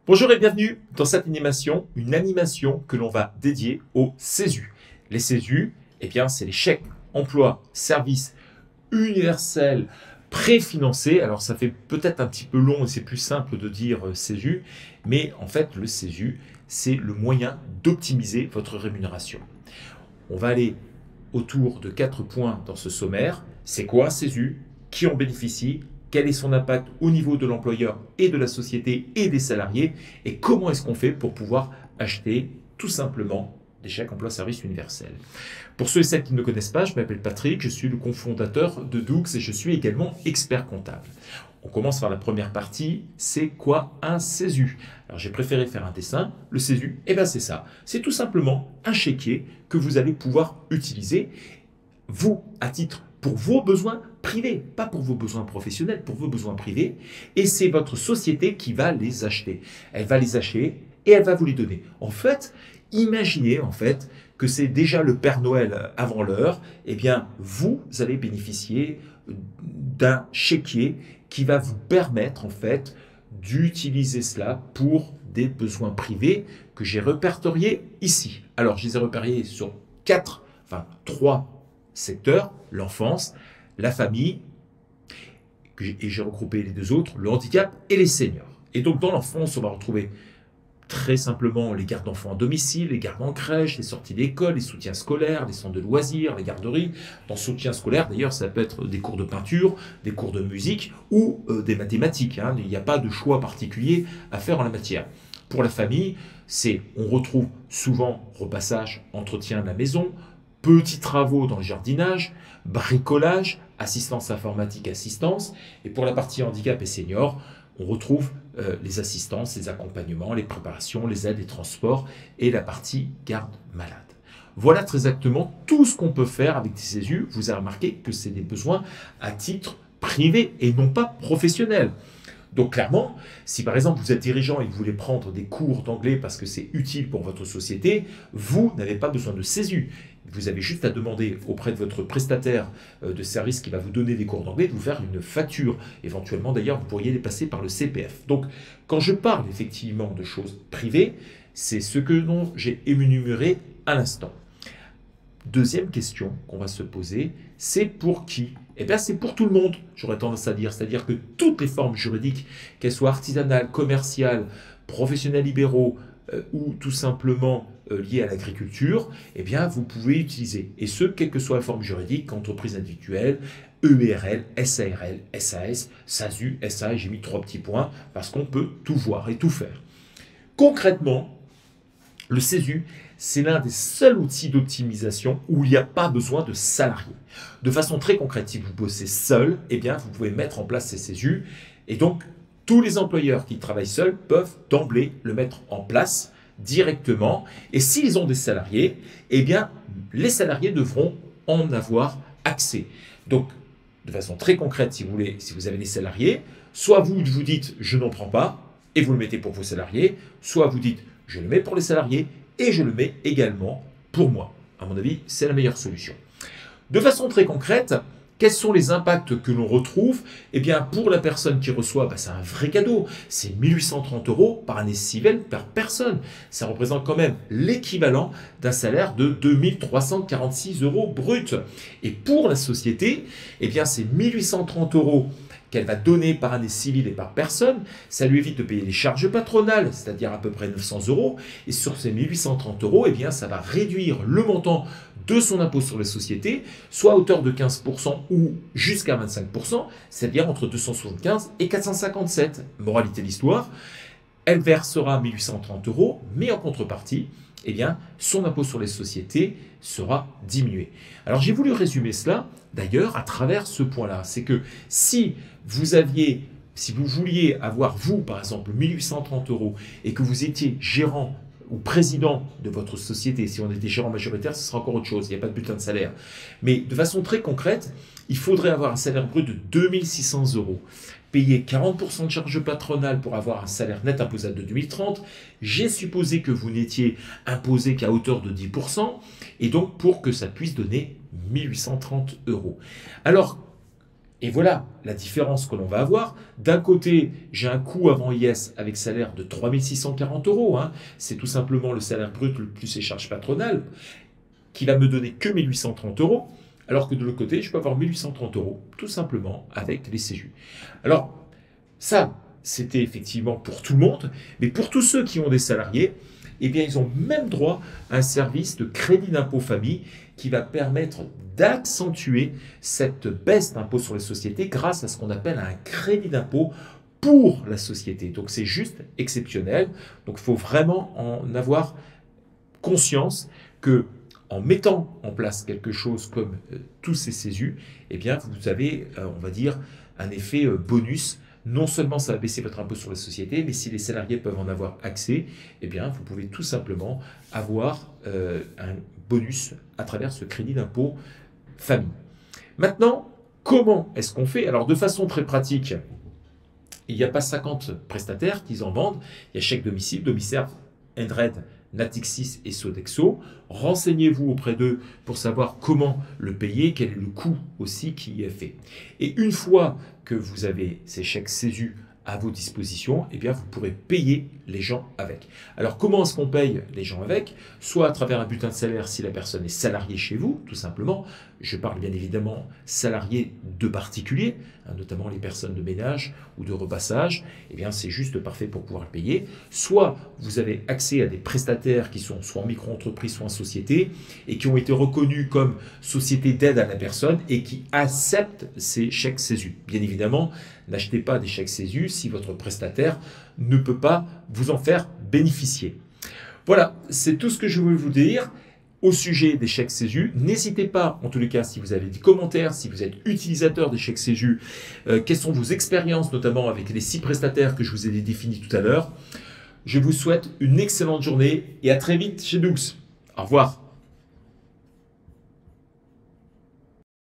Bonjour et bienvenue dans cette animation, une animation que l'on va dédier aux CESU. Les CESU, eh bien, c'est les chèques emploi service universel préfinancé. Alors ça fait peut-être un petit peu long et c'est plus simple de dire CESU, mais en fait le CESU, c'est le moyen d'optimiser votre rémunération. On va aller autour de 4 points dans ce sommaire. C'est quoi un CESU? Qui en bénéficie? Quel est son impact au niveau de l'employeur et de la société et des salariés? Et comment est-ce qu'on fait pour pouvoir acheter tout simplement des chèques emploi-service universel? Pour ceux et celles qui ne me connaissent pas, je m'appelle Patrick, je suis le cofondateur de Doux et je suis également expert comptable. On commence par la première partie, c'est quoi un CESU? Alors j'ai préféré faire un dessin. Le CESU, eh bien c'est ça. C'est tout simplement un chéquier que vous allez pouvoir utiliser, vous, à titre pour vos besoins privés, pas pour vos besoins professionnels, pour vos besoins privés. Et c'est votre société qui va les acheter. Elle va les acheter et elle va vous les donner. En fait, imaginez que c'est déjà le Père Noël avant l'heure. Eh bien, vous allez bénéficier d'un chéquier qui va vous permettre d'utiliser cela pour des besoins privés que j'ai répertoriés ici. Alors, je les ai répertoriés sur trois secteurs: l'enfance, la famille, et j'ai regroupé les deux autres, le handicap et les seniors. Et donc dans l'enfance, on va retrouver très simplement les gardes d'enfants à domicile, les gardes en crèche, les sorties d'école, les soutiens scolaires, les centres de loisirs, les garderies. Dans le soutien scolaire, d'ailleurs, ça peut être des cours de peinture, des cours de musique ou des mathématiques. Il n'y a pas de choix particulier à faire en la matière. Pour la famille, on retrouve souvent repassage, entretien de la maison, petits travaux dans le jardinage, bricolage, assistance informatique, assistance. Et pour la partie handicap et senior, on retrouve les assistances, les accompagnements, les préparations, les aides et transports et la partie garde malade. Voilà très exactement tout ce qu'on peut faire avec des CESU. Vous avez remarqué que c'est des besoins à titre privé et non pas professionnel. Donc clairement, si par exemple vous êtes dirigeant et que vous voulez prendre des cours d'anglais parce que c'est utile pour votre société, vous n'avez pas besoin de CESU. Vous avez juste à demander auprès de votre prestataire de service qui va vous donner des cours d'anglais de vous faire une facture. Éventuellement d'ailleurs, vous pourriez les passer par le CPF. Donc quand je parle effectivement de choses privées, c'est ce que j'ai énuméré à l'instant. Deuxième question qu'on va se poser, c'est pour qui? Eh bien, c'est pour tout le monde, j'aurais tendance à dire. C'est-à-dire que toutes les formes juridiques, qu'elles soient artisanales, commerciales, professionnels libéraux ou tout simplement liées à l'agriculture, eh bien, vous pouvez utiliser. Et ce, quelle que soit la forme juridique, entreprise individuelle, EURL, SARL, SAS, SASU, SA, j'ai mis 3 petits points parce qu'on peut tout voir et tout faire. Concrètement, le CESU, c'est l'un des seuls outils d'optimisation où il n'y a pas besoin de salariés. De façon très concrète, si vous bossez seul, eh bien, vous pouvez mettre en place ces CESU. Et donc, tous les employeurs qui travaillent seuls peuvent d'emblée le mettre en place directement. Et s'ils ont des salariés, eh bien, les salariés devront en avoir accès. Donc, de façon très concrète, si vous voulez, si vous avez des salariés, soit vous dites « je n'en prends pas » et vous le mettez pour vos salariés, soit vous dites « je le mets pour les salariés et je le mets également pour moi ». À mon avis, c'est la meilleure solution. De façon très concrète, quels sont les impacts que l'on retrouve? Eh bien, pour la personne qui reçoit, c'est un vrai cadeau. C'est 1 830 € par année civile par personne. Ça représente quand même l'équivalent d'un salaire de 2 346 € brut. Et pour la société, eh bien, c'est 1 830 € qu'elle va donner par année civile et par personne. Ça lui évite de payer les charges patronales, c'est-à-dire à peu près 900 €. Et sur ces 1 830 €, eh bien, ça va réduire le montant de son impôt sur les sociétés, soit à hauteur de 15% ou jusqu'à 25%, c'est-à-dire entre 275 et 457. Moralité de l'histoire, elle versera 1 830 €, mais en contrepartie, eh bien, son impôt sur les sociétés sera diminué. Alors j'ai voulu résumer cela d'ailleurs à travers ce point-là. C'est que si vous vouliez avoir, vous, par exemple, 1 830 € et que vous étiez gérant ou président de votre société, si on était gérant majoritaire, ce sera encore autre chose, il n'y a pas de bulletin de salaire. Mais de façon très concrète, il faudrait avoir un salaire brut de 2 600 €, payer 40% de charges patronales pour avoir un salaire net imposable de 2030. J'ai supposé que vous n'étiez imposé qu'à hauteur de 10%, et donc pour que ça puisse donner 1 830 €. Alors, Et voilà la différence que l'on va avoir. D'un côté, j'ai un coût avant IS avec salaire de 3 640 euros. Hein. C'est tout simplement le salaire brut plus ses charges patronales qui va me donner que 1 830 euros. Alors que de l'autre côté, je peux avoir 1 830 euros tout simplement avec les CESU. Alors ça, c'était effectivement pour tout le monde. Mais pour tous ceux qui ont des salariés, eh bien, ils ont même droit à un service de crédit d'impôt famille qui va permettre d'accentuer cette baisse d'impôt sur les sociétés grâce à ce qu'on appelle un crédit d'impôt pour la société. Donc c'est juste exceptionnel. Donc il faut vraiment en avoir conscience que en mettant en place quelque chose comme tous ces CESU, eh bien vous avez, on va dire, un effet bonus. Non seulement ça va baisser votre impôt sur la société, mais si les salariés peuvent en avoir accès, eh bien, vous pouvez tout simplement avoir un bonus à travers ce crédit d'impôt famille. Maintenant, comment est-ce qu'on fait? Alors, de façon très pratique, il n'y a pas 50 prestataires qui en vendent. Il y a Chèque Domicile, Domiserve, Endred, Natixis et Sodexo. Renseignez-vous auprès d'eux pour savoir comment le payer, quel est le coût aussi qui y est fait. Et une fois que vous avez ces chèques CESU à vos dispositions, eh bien vous pourrez payer les gens avec. Alors comment est-ce qu'on paye les gens avec? Soit à travers un bulletin de salaire si la personne est salariée chez vous, tout simplement. Je parle bien évidemment salariés de particuliers, hein, notamment les personnes de ménage ou de repassage. Eh bien c'est juste parfait pour pouvoir le payer. Soit vous avez accès à des prestataires qui sont soit en micro-entreprise, soit en société, et qui ont été reconnus comme société d'aide à la personne et qui acceptent ces chèques CESU. Bien évidemment, n'achetez pas des chèques CESU si votre prestataire ne peut pas vous en faire bénéficier. Voilà, c'est tout ce que je voulais vous dire au sujet des chèques CESU. N'hésitez pas, en tous les cas, si vous avez des commentaires, si vous êtes utilisateur des chèques CESU, quelles sont vos expériences, notamment avec les 6 prestataires que je vous ai définis tout à l'heure. Je vous souhaite une excellente journée et à très vite chez Dux. Au revoir.